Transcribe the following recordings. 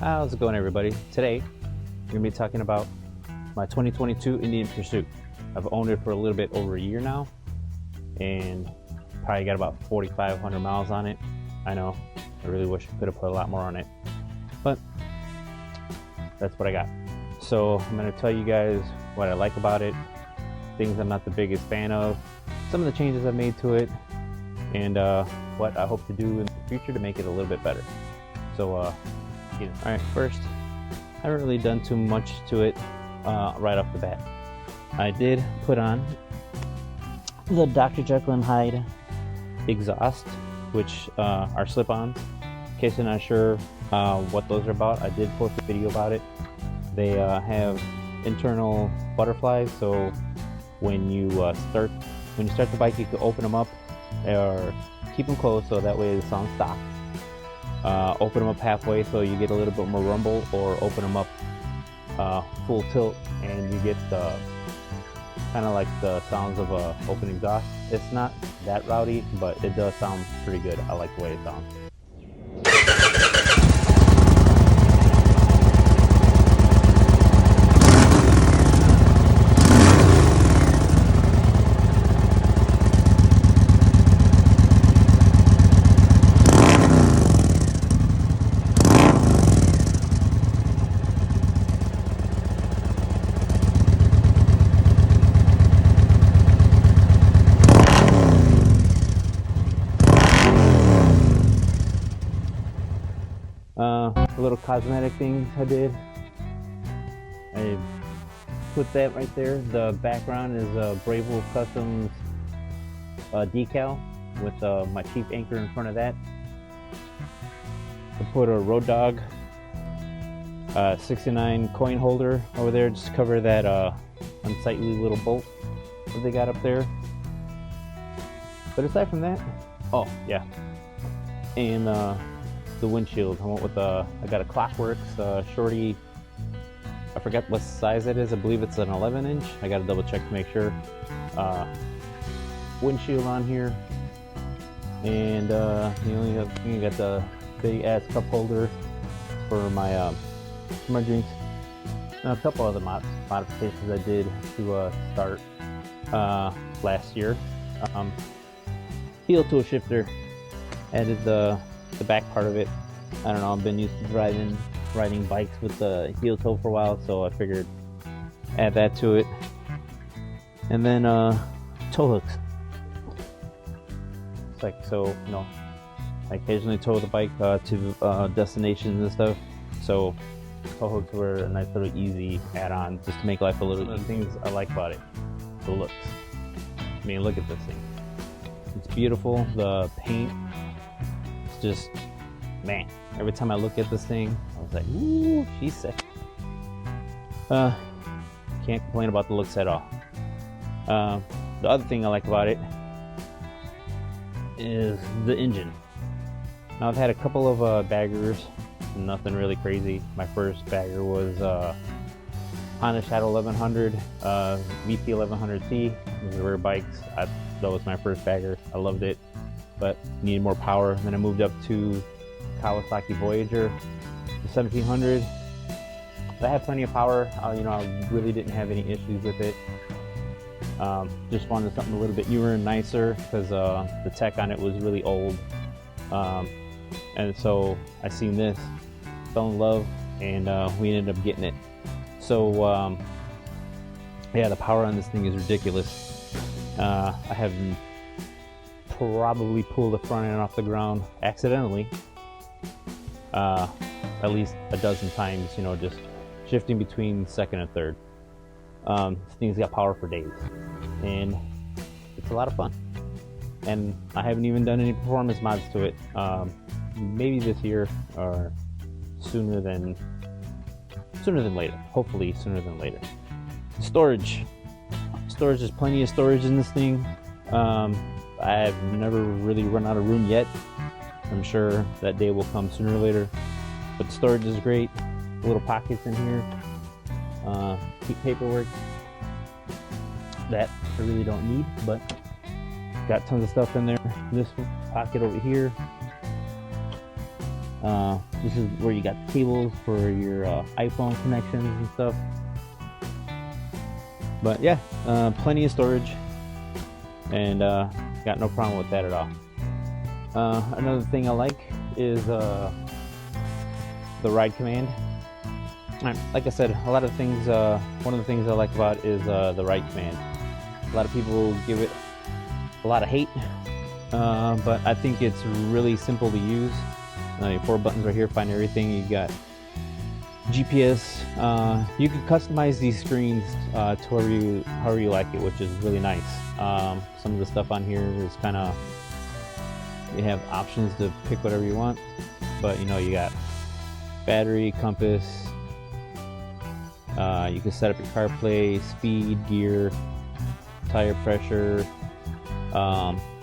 How's it going, everybody? Today we're gonna be talking about my 2022 Indian Pursuit. I've owned it for a little bit over a year now and probably got about 4,500 miles on it. I know, I really wish I could have put a lot more on it, but that's what I got. So I'm gonna tell you guys what I like about it, things I'm not the biggest fan of, some of the changes I've made to it, and what I hope to do in the future to make it a little bit better. So alright, first, I haven't really done too much to it right off the bat. I did put on the Dr. Jekyll and Hyde exhaust, which are slip-ons. In case you're not sure what those are about, I did post a video about it. They have internal butterflies, so when you start the bike, you can open them up or keep them closed so that way the sound stops. Open them up halfway so you get a little bit more rumble, or open them up full tilt and you get kind of like the sounds of a open exhaust. It's not that rowdy, but it does sound pretty good. I like the way it sounds. Little cosmetic things I did. I put that right there. The background is a Brave Wolf Customs decal with my Chief anchor in front of that. I put a Road Dog 69 coin holder over there just to cover that unsightly little bolt that they got up there. But aside from that, oh yeah, and the windshield, I went with I got a Clockworks shorty. I forgot what size it is. I believe it's an 11-inch. I got to double check to make sure. Windshield on here, and you got the big ass cup holder for my drinks. And a couple other modifications I did to start last year. Heel tool shifter, added the back part of it. I don't know, I've been used to riding bikes with the heel toe for a while, so I figured add that to it. And then tow hooks. It's like, so, you know, I occasionally tow the bike to destinations and stuff, so tow hooks were a nice little easy add-on just to make life a little easier. Things I like about it, the looks. I mean, look at this thing. It's beautiful. The paint, just, man, every time I look at this thing, I was like, ooh, she's sick. Can't complain about the looks at all. The other thing I like about it is the engine. Now, I've had a couple of baggers, nothing really crazy. My first bagger was Honda Shadow 1100, VP 1100C. Those were bikes. That was my first bagger. I loved it, but needed more power. Then I moved up to Kawasaki Voyager, the 1700. I had plenty of power. I really didn't have any issues with it. Just wanted something a little bit newer and nicer because the tech on it was really old. And so I seen this, fell in love, and we ended up getting it. So yeah, the power on this thing is ridiculous. I have probably pulled the front end off the ground accidentally at least a dozen times, just shifting between second and third. This thing's got power for days, and it's a lot of fun. And I haven't even done any performance mods to it. Maybe this year, or sooner than later. Hopefully sooner than later. Storage, there's plenty of storage in this thing. I've never really run out of room yet. I'm sure that day will come sooner or later, but the storage is great. Little pockets in here, keep paperwork that I really don't need, but got tons of stuff in there. This pocket over here, This is where you got cables for your iPhone connections and stuff. But yeah, plenty of storage, and got no problem with that at all. Another thing I like is the ride command. Like I said, a lot of things. One of the things I like about is the ride command. A lot of people give it a lot of hate, but I think it's really simple to use. 4 buttons right here, find everything. You got GPS. You can customize these screens to however you like it, which is really nice. Some of the stuff on here is kind of, you have options to pick whatever you want, but you know, you got battery, compass. You can set up your CarPlay, speed, gear, tire pressure,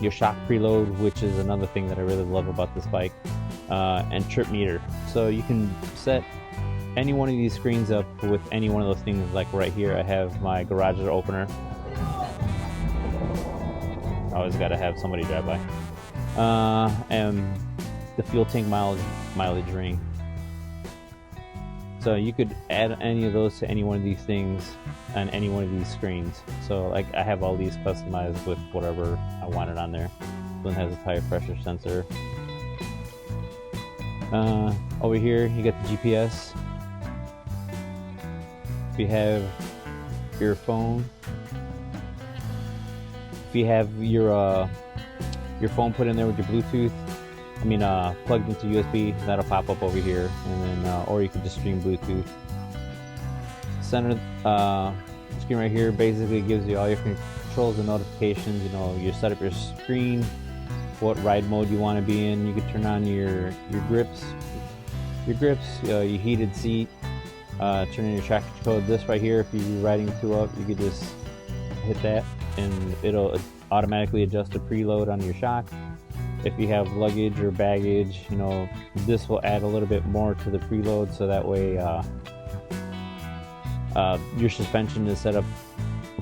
your shock preload, which is another thing that I really love about this bike, and trip meter. So you can set any one of these screens up with any one of those things. Like right here, I have my garage door opener. I always got to have somebody drive by. And the fuel tank mileage ring. So you could add any of those to any one of these things on any one of these screens. So like I have all these customized with whatever I wanted on there. This one has a tire pressure sensor. Over here you get the GPS. If you have your phone, if you have your phone put in there with your Bluetooth, plugged into USB, that'll pop up over here, and then or you could just stream Bluetooth. Center screen right here basically gives you all your controls and notifications. You know, you set up your screen, what ride mode you want to be in. You can turn on your grips, your heated seat, turn in your traction code. This right here, if you're riding 2 up, you could just hit that and it'll automatically adjust the preload on your shock. If you have luggage or baggage, you know, this will add a little bit more to the preload, so that way your suspension is set up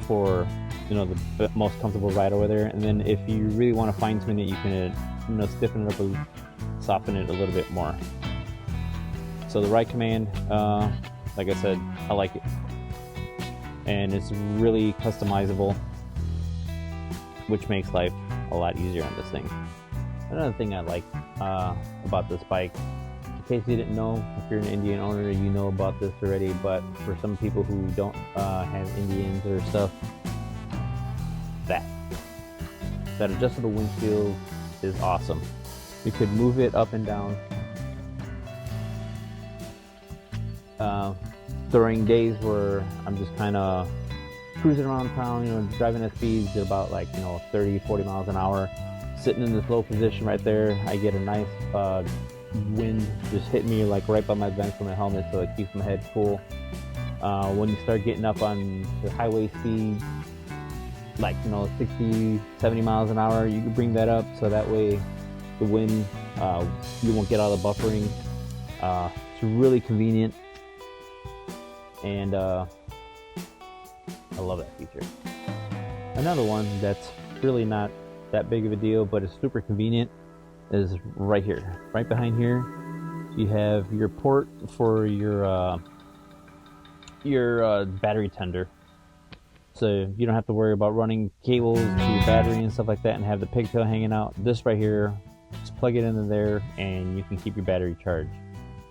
for, you know, the most comfortable ride over there. And then if you really want to fine tune it, you can, you know, stiffen it up and soften it a little bit more. So the ride command, like I said, I like it, and it's really customizable, which makes life a lot easier on this thing. Another thing I like about this bike, in case you didn't know, if you're an Indian owner, you know about this already, but for some people who don't have Indians or stuff, that adjustable windshield is awesome. You could move it up and down. During days where I'm just kind of cruising around town, you know, driving at speeds at about 30, 40 miles an hour, sitting in this low position right there, I get a nice wind just hitting me right by my vents from my helmet, so it keeps my head cool. When you start getting up on the highway speed, 60, 70 miles an hour, you can bring that up so that way the wind, you won't get all the buffering. It's really convenient, and I love that feature. Another one that's really not that big of a deal, but it's super convenient, is right here. Right behind here, you have your port for your battery tender. So you don't have to worry about running cables to your battery and stuff like that and have the pigtail hanging out. This right here, just plug it into there and you can keep your battery charged.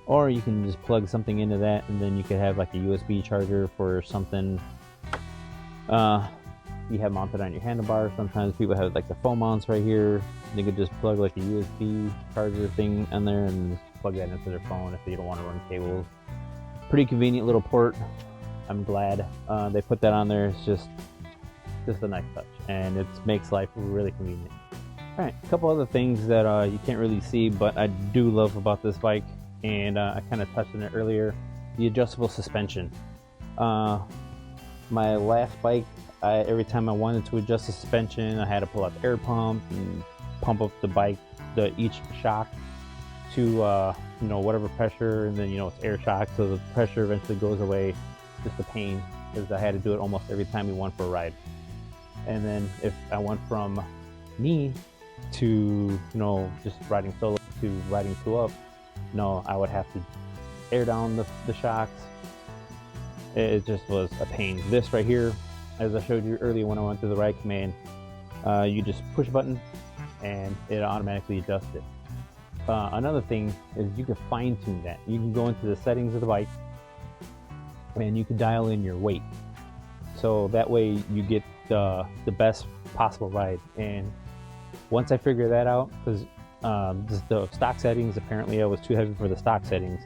Or you can just plug something into that, and then you could have a USB charger for something you have mounted on your handlebar. Sometimes people have the phone mounts right here. They could just plug a USB charger thing in there and just plug that into their phone if they don't want to run cables. Pretty convenient little port. I'm glad they put that on there. It's just a nice touch, and it makes life really convenient. Alright, a couple other things that you can't really see, but I do love about this bike, and I kind of touched on it earlier. The adjustable suspension. My last bike, every time I wanted to adjust the suspension, I had to pull out the air pump and pump up the bike, each shock to whatever pressure, and then it's air shock, so the pressure eventually goes away. Just a pain, because I had to do it almost every time we went for a ride. And then if I went from me to just riding solo to riding 2 up, No, I would have to air down the shocks. It just was a pain. This right here, as I showed you earlier when I went through the ride command, you just push a button and it automatically adjusts it. Another thing is you can fine tune that. You can go into the settings of the bike and you can dial in your weight. So that way you get the best possible ride. And once I figured that out, because the stock settings, apparently I was too heavy for the stock settings.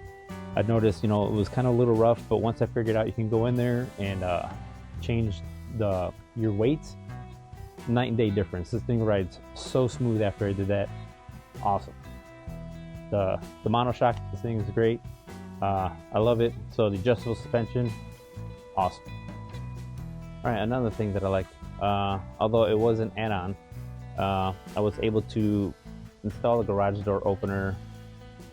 I noticed, it was kind of a little rough, but once I figured out you can go in there and change your weights, night and day difference. This thing rides so smooth after I did that. Awesome. The monoshock, this thing is great. I love it. So the adjustable suspension, awesome. All right, another thing that I like, although it was an add-on, I was able to install a garage door opener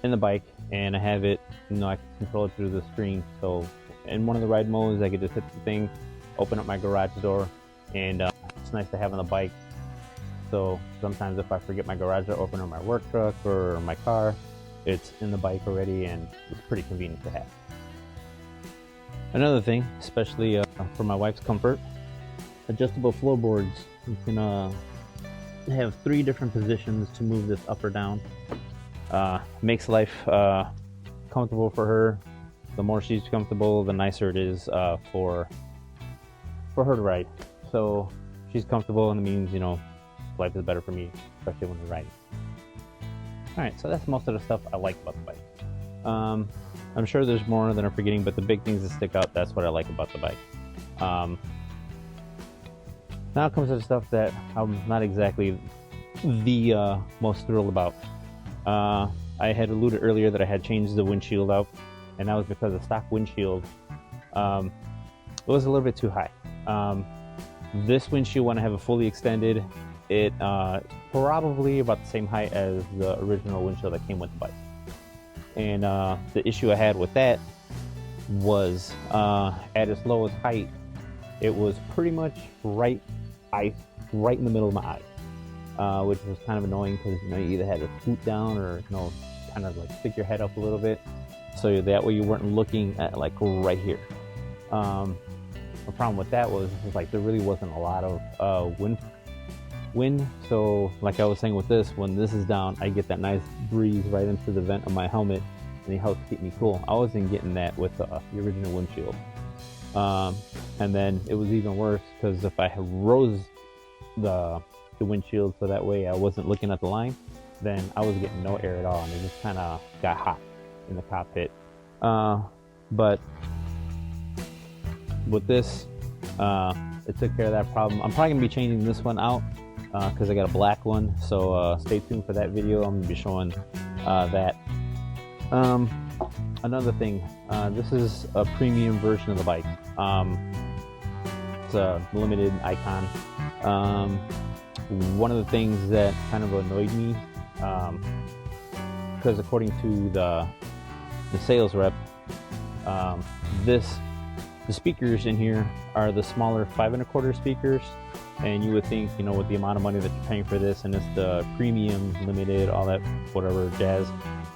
in the bike, and I have it, I can control it through the screen. So in one of the ride modes, I could just hit the thing, open up my garage door, and it's nice to have on the bike. So sometimes if I forget my garage door opener in my work truck or my car, it's in the bike already, and it's pretty convenient to have. Another thing, especially for my wife's comfort, adjustable floorboards. You can have 3 different positions to move this up or down. Makes life comfortable for her. The more she's comfortable, the nicer it is for her to ride. So she's comfortable, and it means life is better for me, especially when we're riding. All right, so that's most of the stuff I like about the bike. I'm sure there's more that I'm forgetting, but the big things that stick out, that's what I like about the bike. Now comes to the stuff that I'm not exactly the most thrilled about. I had alluded earlier that I had changed the windshield out, and that was because the stock windshield it was a little bit too high. This windshield, when I have it fully extended, it probably about the same height as the original windshield that came with the bike. And the issue I had with that was at its lowest height, it was pretty much right in the middle of my eye, which was kind of annoying because you either had to scoot down or kind of like stick your head up a little bit, so that way you weren't looking at like right here. The problem with that was like there really wasn't a lot of wind, so like I was saying with this, when this is down, I get that nice breeze right into the vent of my helmet, and it helps keep me cool. I wasn't getting that with the original windshield. And then it was even worse because if I had rose the windshield so that way I wasn't looking at the line, then I was getting no air at all, and it just kind of got hot in the cockpit. But with this, it took care of that problem. I'm probably gonna be changing this one out because I got a black one, so stay tuned for that video. I'm gonna be showing that. Another thing, this is a premium version of the bike. It's a limited icon. One of the things that kind of annoyed me, because according to the sales rep, the speakers in here are the smaller 5 1/4 speakers, and you would think, with the amount of money that you're paying for this, and it's the premium limited, all that whatever jazz,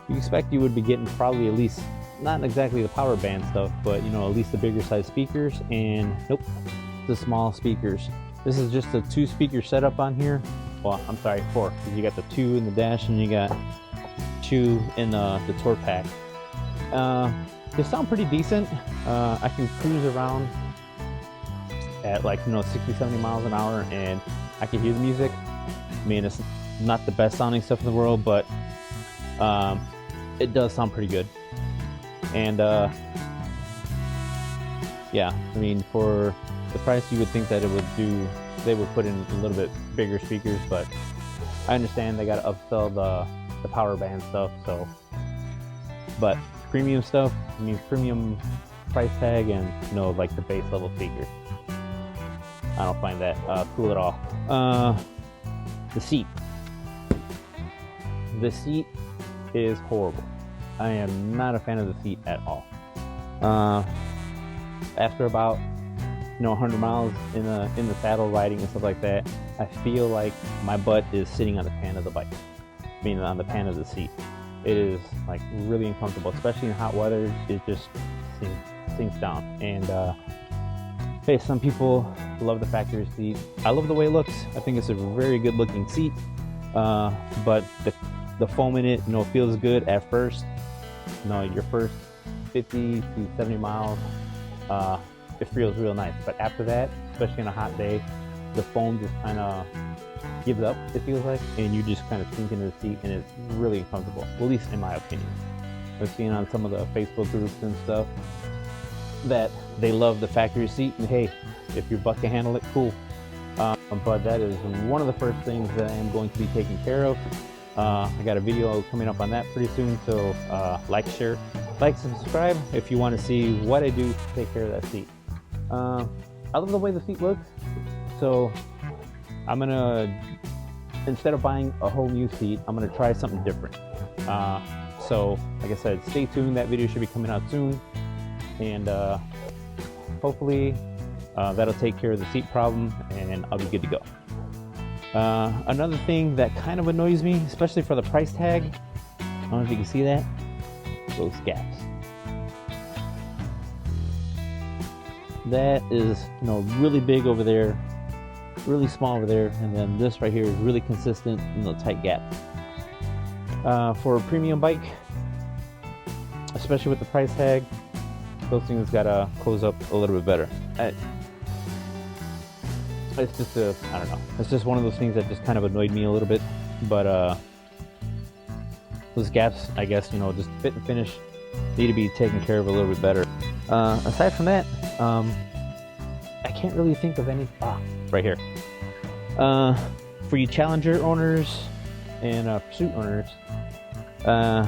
you expect you would be getting probably at least, not exactly the power band stuff, but at least the bigger size speakers. And nope, the small speakers. This is just a 2 speaker setup on here. Well, I'm sorry, 4, because you got the 2 in the dash and you got 2 in the tour pack. They sound pretty decent. I can cruise around at 60-70 miles an hour, and I can hear the music. I mean, it's not the best sounding stuff in the world, but it does sound pretty good. And yeah, I mean, for the price, you would think that they would put in a little bit bigger speakers, but I understand they got to upsell the power band stuff. So, but premium stuff, I mean, premium price tag, and like the base level speakers, I don't find that cool at all. The seat is horrible. I am not a fan of the seat at all. After about 100 miles in the saddle riding and stuff like that, I feel like my butt is sitting on the pan of the bike, meaning on the pan of the seat. it is like really uncomfortable, especially in hot weather. It just sinks down. And hey, some people love the factory seat. I love the way it looks. I think it's a very good looking seat, but the foam in it, feels good at first. Your first 50 to 70 miles, it feels real nice. But after that, especially on a hot day, the foam just kind of gives up, it feels like, and you just kind of sink into the seat, and it's really uncomfortable, at least in my opinion. I've seen on some of the Facebook groups and stuff that they love the factory seat, and hey, if your butt can handle it, cool. But that is one of the first things that I am going to be taking care of. I got a video coming up on that pretty soon, so like, share, subscribe if you want to see what I do to take care of that seat. I love the way the seat looks, so I'm gonna, instead of buying a whole new seat, I'm gonna try something different. So like I said, stay tuned. That video should be coming out soon, and hopefully that'll take care of the seat problem, and I'll be good to go. Another thing that kind of annoys me, especially for the price tag, I don't know if you can see that, those gaps. That is, really big over there, really small over there, and then this right here is really consistent in the tight gap. For a premium bike, especially with the price tag, those things gotta close up a little bit better. It's just I don't know. It's just one of those things that just kind of annoyed me a little bit. But those gaps, I guess, just fit and finish, need to be taken care of a little bit better. Aside from that, I can't really think of any. Right here. For you Challenger owners and Pursuit owners, a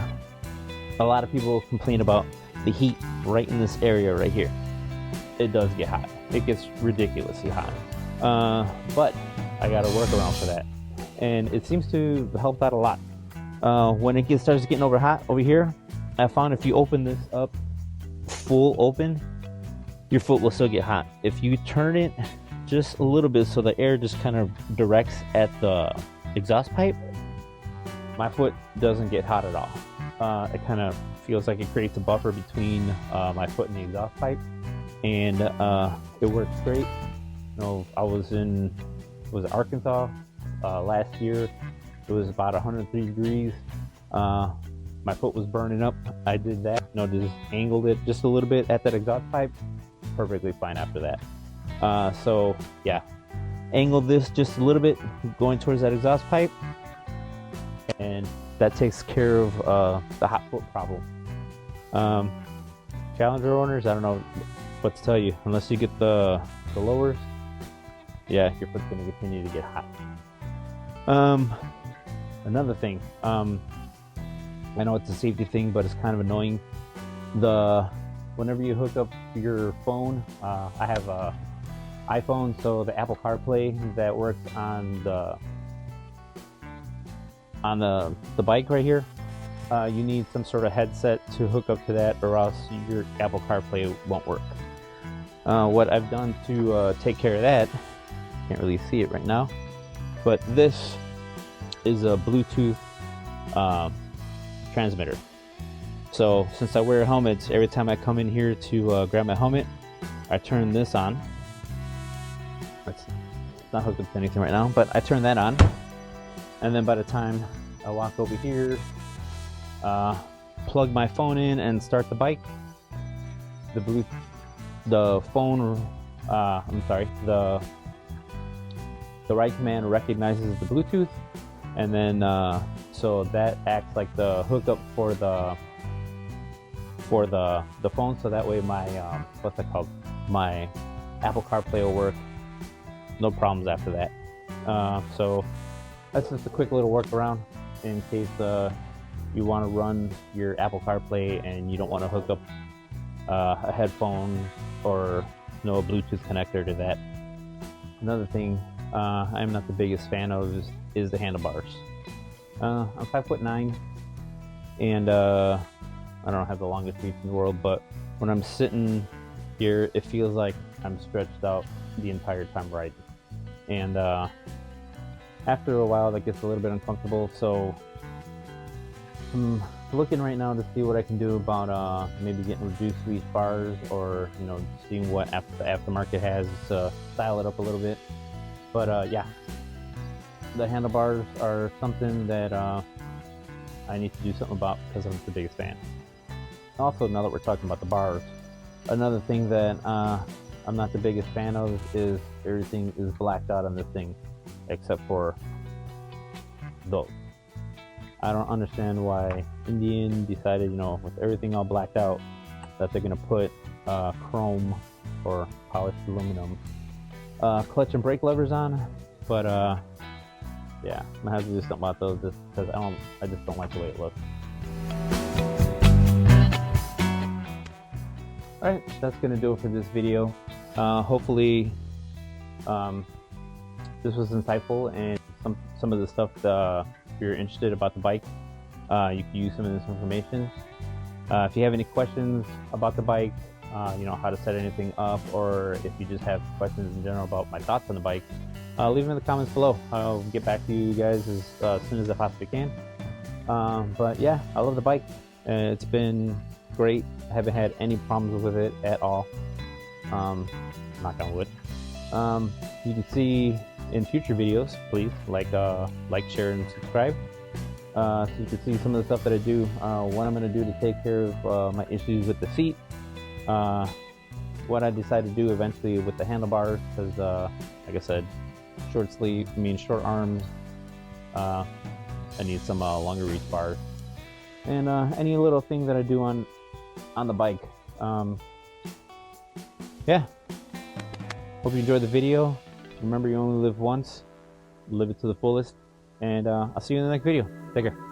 lot of people complain about the heat right in this area right here. It does get hot. It gets ridiculously hot. But I got a workaround for that, and it seems to help out a lot. When it starts getting over hot over here, I found if you open this up full open, your foot will still get hot. If you turn it just a little bit so the air just kind of directs at the exhaust pipe, my foot doesn't get hot at all. It kind of feels like it creates a buffer between my foot and the exhaust pipe, and it works great. I was in Arkansas last year. It was about 103 degrees. My foot was burning up. I did that, just angled it just a little bit at that exhaust pipe. Perfectly fine after that. So yeah, angled this just a little bit going towards that exhaust pipe, and that takes care of the hot foot problem. Challenger owners, I don't know what to tell you. Unless you get the lowers, yeah, your foot's going to continue to get hot. Another thing, I know it's a safety thing, but it's kind of annoying. Whenever you hook up your phone, I have a iPhone, so the Apple CarPlay that works on the bike right here, you need some sort of headset to hook up to that, or else your Apple CarPlay won't work. What I've done to take care of that, can't really see it right now, but this is a Bluetooth transmitter. So since I wear helmets, every time I come in here to grab my helmet, I turn this on. It's not hooked up to anything right now, but I turn that on, and then by the time I walk over here, plug my phone in and start the bike, the ride command recognizes the Bluetooth, and then so that acts like the hookup for the phone, so that way my my Apple CarPlay will work, no problems after that. So that's just a quick little workaround in case you want to run your Apple CarPlay and you don't want to hook up a headphone or a Bluetooth connector to that. Another thing I'm not the biggest fan of is the handlebars. I'm 5'9", and I don't have the longest reach in the world, but when I'm sitting here, it feels like I'm stretched out the entire time riding. And after a while, that gets a little bit uncomfortable. So when looking right now to see what I can do about maybe getting reduced reach bars, or seeing what the aftermarket has to style it up a little bit. But yeah, the handlebars are something that I need to do something about because I'm the biggest fan. Also, now that we're talking about the bars, another thing that I'm not the biggest fan of is everything is blacked out on this thing, except for those. I don't understand why Indian decided, with everything all blacked out, that they're gonna put chrome or polished aluminum clutch and brake levers on. But yeah, I'm gonna have to do something about those just because I just don't like the way it looks. Alright, that's gonna do it for this video. Hopefully this was insightful, and some of the stuff if you're interested about the bike, you can use some of this information. If you have any questions about the bike, how to set anything up, or if you just have questions in general about my thoughts on the bike, leave them in the comments below. I'll get back to you guys as soon as I possibly can. But yeah, I love the bike. It's been great. I haven't had any problems with it at all. Knock on wood. You can see in future videos, please like, share, and subscribe, so you can see some of the stuff that I do. What I'm going to do to take care of my issues with the seat. What I decide to do eventually with the handlebars, because like I said, short arms. I need some longer reach bars, and any little thing that I do on the bike. Yeah, hope you enjoyed the video. Remember, you only live once. Live it to the fullest, and I'll see you in the next video. Take care.